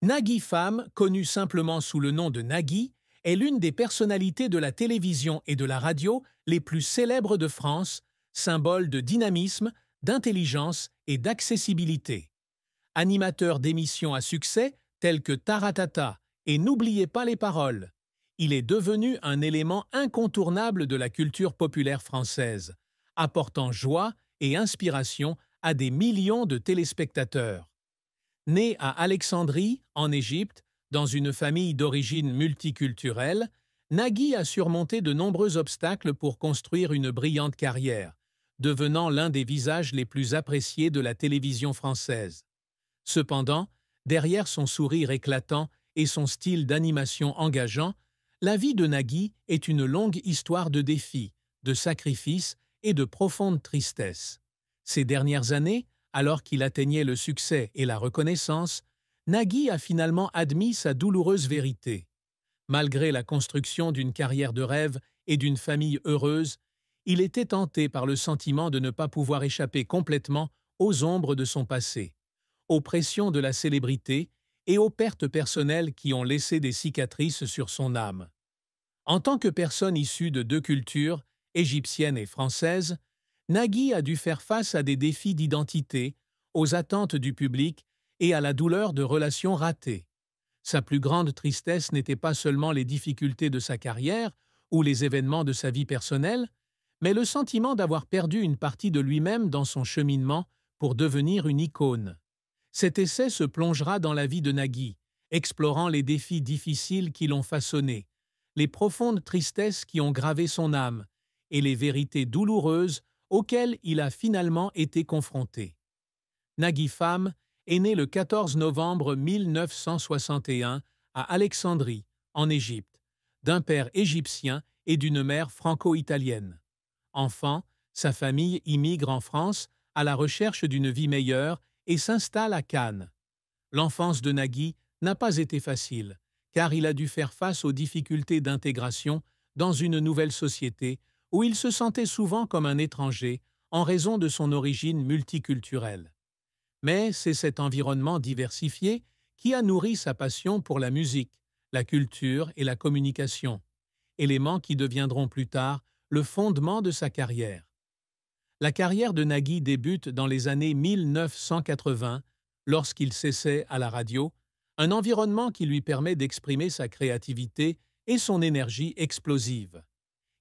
Nagui Femme, connue simplement sous le nom de Nagui, est l'une des personnalités de la télévision et de la radio les plus célèbres de France, symbole de dynamisme, d'intelligence et d'accessibilité. Animateur d'émissions à succès telles que Taratata et N'oubliez pas les paroles, il est devenu un élément incontournable de la culture populaire française, apportant joie et inspiration à des millions de téléspectateurs. Né à Alexandrie, en Égypte, dans une famille d'origine multiculturelle, Nagui a surmonté de nombreux obstacles pour construire une brillante carrière, devenant l'un des visages les plus appréciés de la télévision française. Cependant, derrière son sourire éclatant et son style d'animation engageant, la vie de Nagui est une longue histoire de défis, de sacrifices et de profonde tristesse. Ces dernières années, alors qu'il atteignait le succès et la reconnaissance, Nagui a finalement admis sa douloureuse vérité. Malgré la construction d'une carrière de rêve et d'une famille heureuse, il était hanté par le sentiment de ne pas pouvoir échapper complètement aux ombres de son passé, aux pressions de la célébrité et aux pertes personnelles qui ont laissé des cicatrices sur son âme. En tant que personne issue de deux cultures, égyptienne et française, Nagui a dû faire face à des défis d'identité, aux attentes du public et à la douleur de relations ratées. Sa plus grande tristesse n'était pas seulement les difficultés de sa carrière ou les événements de sa vie personnelle, mais le sentiment d'avoir perdu une partie de lui-même dans son cheminement pour devenir une icône. Cet essai se plongera dans la vie de Nagui, explorant les défis difficiles qui l'ont façonné, les profondes tristesses qui ont gravé son âme et les vérités douloureuses auxquelles il a finalement été confronté. Nagui Femme est né le 14 novembre 1961 à Alexandrie, en Égypte, d'un père égyptien et d'une mère franco-italienne. Enfant, sa famille immigre en France à la recherche d'une vie meilleure et s'installe à Cannes. L'enfance de Nagui n'a pas été facile, car il a dû faire face aux difficultés d'intégration dans une nouvelle société où il se sentait souvent comme un étranger en raison de son origine multiculturelle. Mais c'est cet environnement diversifié qui a nourri sa passion pour la musique, la culture et la communication, éléments qui deviendront plus tard le fondement de sa carrière. La carrière de Nagui débute dans les années 1980, lorsqu'il s'essaie à la radio, un environnement qui lui permet d'exprimer sa créativité et son énergie explosive.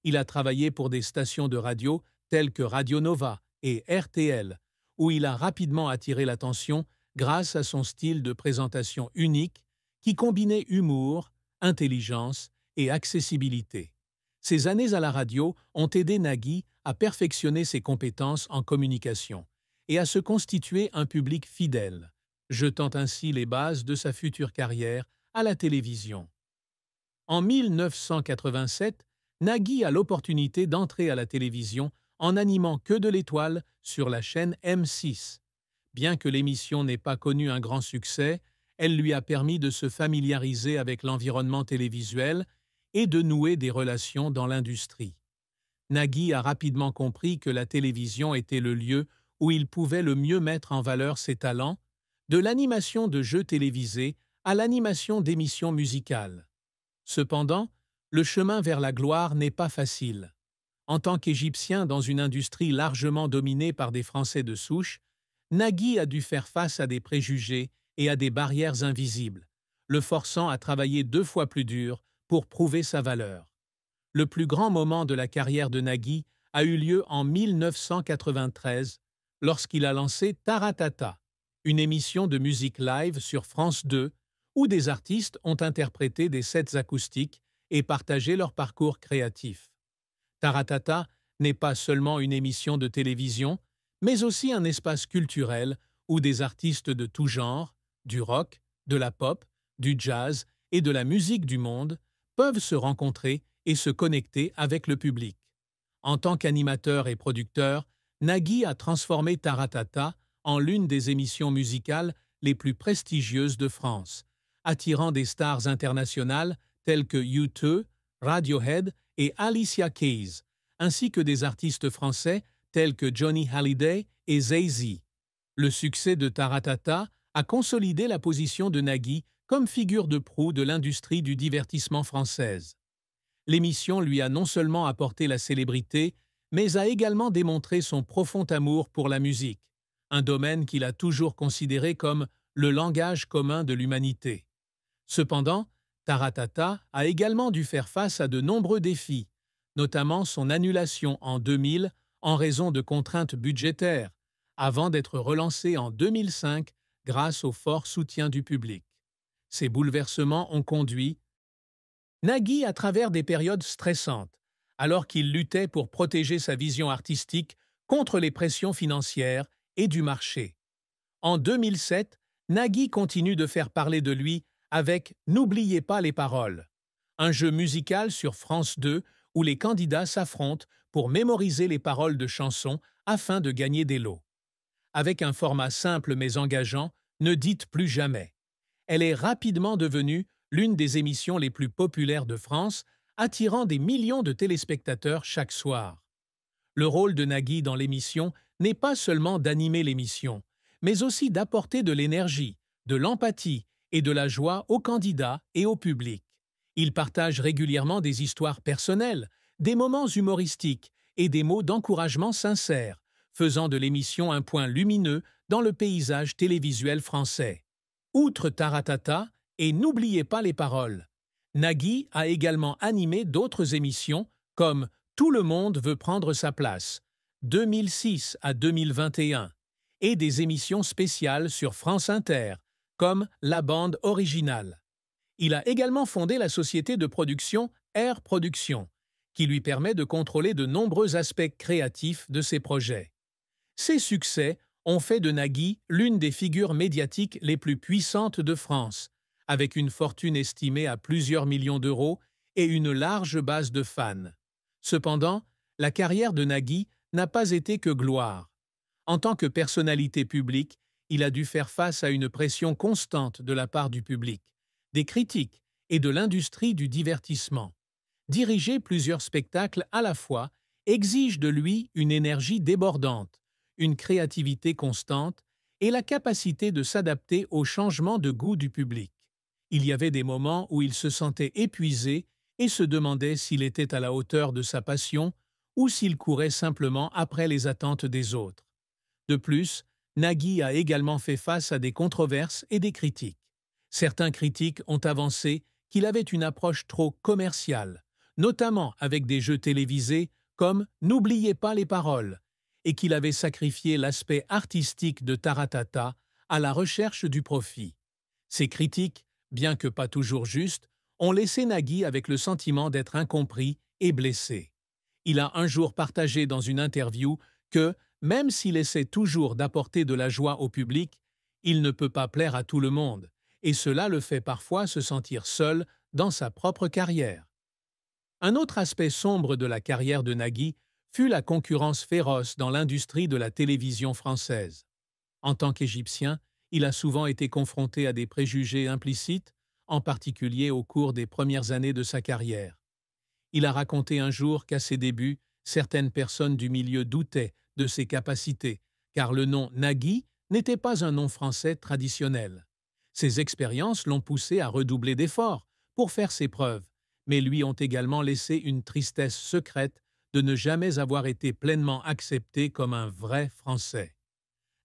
Il a travaillé pour des stations de radio telles que Radio Nova et RTL, où il a rapidement attiré l'attention grâce à son style de présentation unique qui combinait humour, intelligence et accessibilité. Ces années à la radio ont aidé Nagui à perfectionner ses compétences en communication et à se constituer un public fidèle, jetant ainsi les bases de sa future carrière à la télévision. En 1987, Nagui a l'opportunité d'entrer à la télévision en animant Que de l'étoile sur la chaîne M6. Bien que l'émission n'ait pas connu un grand succès, elle lui a permis de se familiariser avec l'environnement télévisuel et de nouer des relations dans l'industrie. Nagui a rapidement compris que la télévision était le lieu où il pouvait le mieux mettre en valeur ses talents, de l'animation de jeux télévisés à l'animation d'émissions musicales. Cependant, le chemin vers la gloire n'est pas facile. En tant qu'Égyptien dans une industrie largement dominée par des Français de souche, Nagui a dû faire face à des préjugés et à des barrières invisibles, le forçant à travailler 2 fois plus dur pour prouver sa valeur. Le plus grand moment de la carrière de Nagui a eu lieu en 1993, lorsqu'il a lancé Taratata, une émission de musique live sur France 2, où des artistes ont interprété des sets acoustiques et partagé leur parcours créatif. Taratata n'est pas seulement une émission de télévision, mais aussi un espace culturel où des artistes de tout genre, du rock, de la pop, du jazz et de la musique du monde, peuvent se rencontrer et se connecter avec le public. En tant qu'animateur et producteur, Nagui a transformé Taratata en l'une des émissions musicales les plus prestigieuses de France, attirant des stars internationales telles que U2, Radiohead et Alicia Keys, ainsi que des artistes français tels que Johnny Hallyday et Jay-Z. Le succès de Taratata a consolidé la position de Nagui comme figure de proue de l'industrie du divertissement française. L'émission lui a non seulement apporté la célébrité, mais a également démontré son profond amour pour la musique, un domaine qu'il a toujours considéré comme le langage commun de l'humanité. Cependant, Taratata a également dû faire face à de nombreux défis, notamment son annulation en 2000 en raison de contraintes budgétaires, avant d'être relancé en 2005 grâce au fort soutien du public. Ces bouleversements ont conduit Nagui à travers des périodes stressantes, alors qu'il luttait pour protéger sa vision artistique contre les pressions financières et du marché. En 2007, Nagui continue de faire parler de lui avec N'oubliez pas les paroles, un jeu musical sur France 2 où les candidats s'affrontent pour mémoriser les paroles de chansons afin de gagner des lots. Avec un format simple mais engageant, Ne dites plus jamais. Elle est rapidement devenue l'une des émissions les plus populaires de France, attirant des millions de téléspectateurs chaque soir. Le rôle de Nagui dans l'émission n'est pas seulement d'animer l'émission, mais aussi d'apporter de l'énergie, de l'empathie et de la joie aux candidats et au public. Il partage régulièrement des histoires personnelles, des moments humoristiques et des mots d'encouragement sincères, faisant de l'émission un point lumineux dans le paysage télévisuel français. Outre Taratata et N'oubliez pas les paroles, Nagui a également animé d'autres émissions comme Tout le monde veut prendre sa place, 2006 à 2021, et des émissions spéciales sur France Inter, comme La Bande originale. Il a également fondé la société de production Air Production, qui lui permet de contrôler de nombreux aspects créatifs de ses projets. Ses succès ont fait de Nagui l'une des figures médiatiques les plus puissantes de France, avec une fortune estimée à plusieurs millions d'euros et une large base de fans. Cependant, la carrière de Nagui n'a pas été que gloire. En tant que personnalité publique, il a dû faire face à une pression constante de la part du public, des critiques et de l'industrie du divertissement. Diriger plusieurs spectacles à la fois exige de lui une énergie débordante, une créativité constante et la capacité de s'adapter aux changements de goût du public. Il y avait des moments où il se sentait épuisé et se demandait s'il était à la hauteur de sa passion ou s'il courait simplement après les attentes des autres. De plus, Nagui a également fait face à des controverses et des critiques. Certains critiques ont avancé qu'il avait une approche trop commerciale, notamment avec des jeux télévisés comme N'oubliez pas les paroles, et qu'il avait sacrifié l'aspect artistique de Taratata à la recherche du profit. Ces critiques, bien que pas toujours justes, ont laissé Nagui avec le sentiment d'être incompris et blessé. Il a un jour partagé dans une interview que, même s'il essaie toujours d'apporter de la joie au public, il ne peut pas plaire à tout le monde, et cela le fait parfois se sentir seul dans sa propre carrière. Un autre aspect sombre de la carrière de Nagui fut la concurrence féroce dans l'industrie de la télévision française. En tant qu'Égyptien, il a souvent été confronté à des préjugés implicites, en particulier au cours des premières années de sa carrière. Il a raconté un jour qu'à ses débuts, certaines personnes du milieu doutaient de ses capacités, car le nom Nagui n'était pas un nom français traditionnel. Ses expériences l'ont poussé à redoubler d'efforts pour faire ses preuves, mais lui ont également laissé une tristesse secrète de ne jamais avoir été pleinement accepté comme un vrai Français.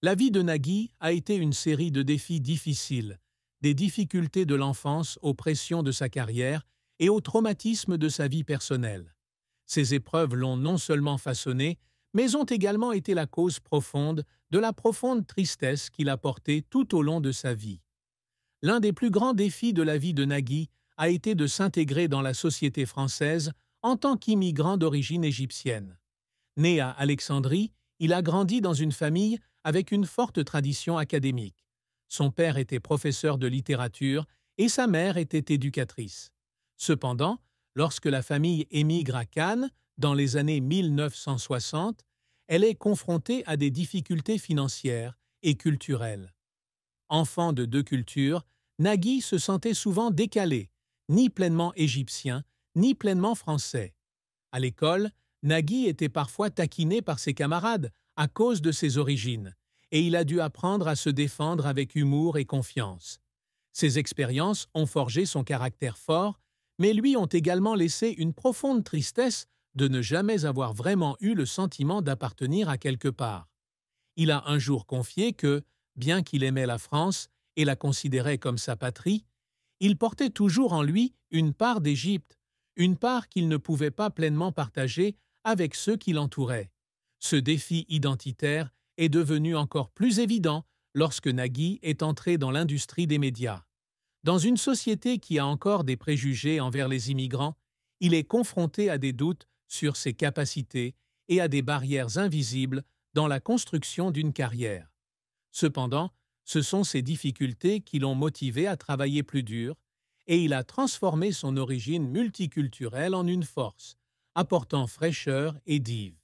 La vie de Nagui a été une série de défis difficiles, des difficultés de l'enfance aux pressions de sa carrière et aux traumatismes de sa vie personnelle. Ces épreuves l'ont non seulement façonné, mais ont également été la cause profonde de la profonde tristesse qu'il a portée tout au long de sa vie. L'un des plus grands défis de la vie de Nagui a été de s'intégrer dans la société française en tant qu'immigrant d'origine égyptienne. Né à Alexandrie, il a grandi dans une famille avec une forte tradition académique. Son père était professeur de littérature et sa mère était éducatrice. Cependant, lorsque la famille émigre à Cannes, dans les années 1960, elle est confrontée à des difficultés financières et culturelles. Enfant de deux cultures, Nagui se sentait souvent décalé, ni pleinement égyptien, ni pleinement français. À l'école, Nagui était parfois taquiné par ses camarades à cause de ses origines, et il a dû apprendre à se défendre avec humour et confiance. Ces expériences ont forgé son caractère fort, mais lui ont également laissé une profonde tristesse de ne jamais avoir vraiment eu le sentiment d'appartenir à quelque part. Il a un jour confié que, bien qu'il aimait la France et la considérait comme sa patrie, il portait toujours en lui une part d'Égypte, une part qu'il ne pouvait pas pleinement partager avec ceux qui l'entouraient. Ce défi identitaire est devenu encore plus évident lorsque Nagui est entré dans l'industrie des médias. Dans une société qui a encore des préjugés envers les immigrants, il est confronté à des doutes sur ses capacités et à des barrières invisibles dans la construction d'une carrière. Cependant, ce sont ces difficultés qui l'ont motivé à travailler plus dur, et il a transformé son origine multiculturelle en une force, apportant fraîcheur et dive.